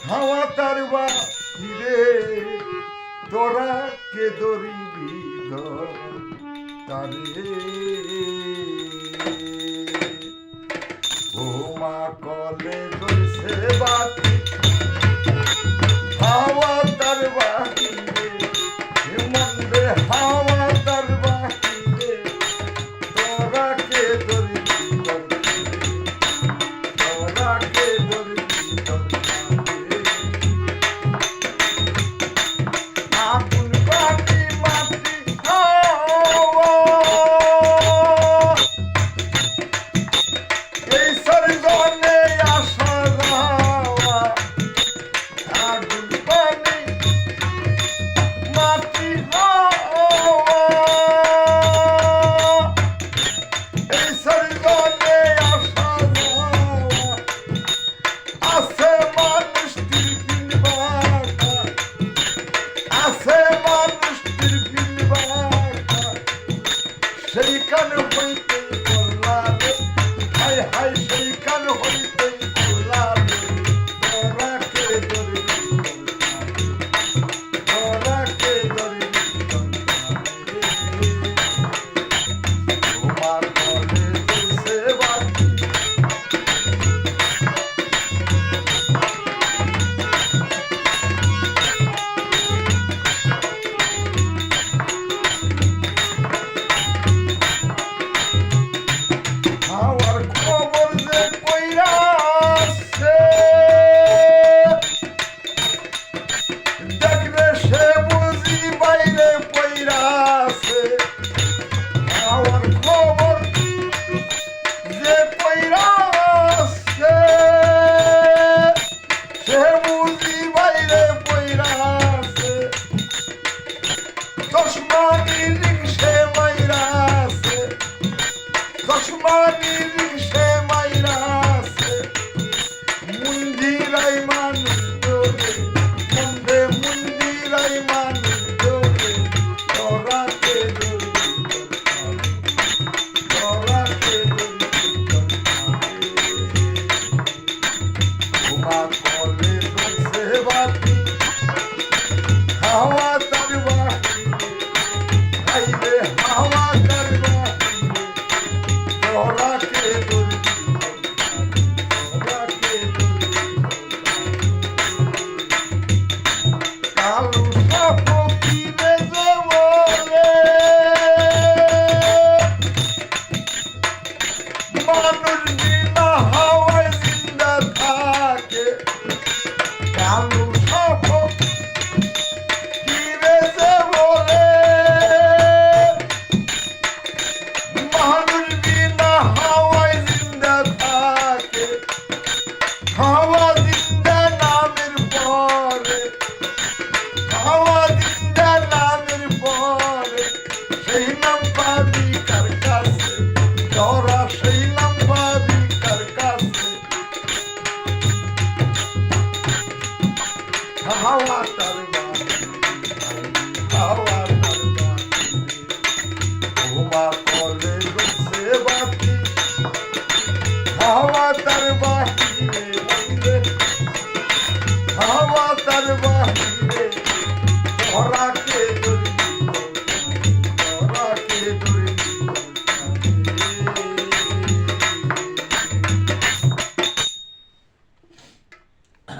হাওয়া তার বাহিরে তোরা কে ধরিবি তারে ও মা কলে জ্বলছে বাতি হাওয়া তার বাহিরে মন্দে হাওয়া তার বাহিরে তোরা কে ধরিবি তোরা কে ধরিবি আগুন বাতি মাটি হাওয়া এই সরজনে আসা যাওয়া আগুন বাতি মাটি হাওয়া এই সরজনে আসা যাওয়া আছে মানুষ টিফিন বাঁকা আছে মানুষ টিফিন বাঁকা সেইখান হইতে বললারে হাই হাই সেইখান হইতে বললারে তোরা কে ধরবি তোরা কে ধরবি তোমার ঘরে জ্বলছে বাতি হাওয়ার খবর যে কইরাছে দেখলে সে বুঝি বাইরে পইরাছে হাওয়ার খবর যে কইরাছে সে বুঝি বাইরে পইরাছে চশমানি রিক্সে মাইরাছে চশমানি রিক্সে মাইরাছে মুন্দিরাই মানুষ দোরে মন্দে মুন্দিরাই মানুষ দোরে তোরা কে ধরবি তোরা কে ধরবি তোমা কলে জ্বলছে বাতি হাওয়া তার বাহিরে হাইরে হাওয়া তার বাহিরে তোরা কে ধরবি তোরা কে ধরবি কালু সাপকিরে যে বলে মানুষ বিনা হাওয়ায় জিন্দা থাকে কালু সাপকিরে যে বলে মানুষ বিনা হাওয়ায় জিন্দা থাকে হাওয়া জিন্দা নামের পরে হাওয়া জিন্দা নামের পরে সেই নাম পাবি কার কাছে তোরা সেই নাম পাবি কার কাছে হাওয়া তার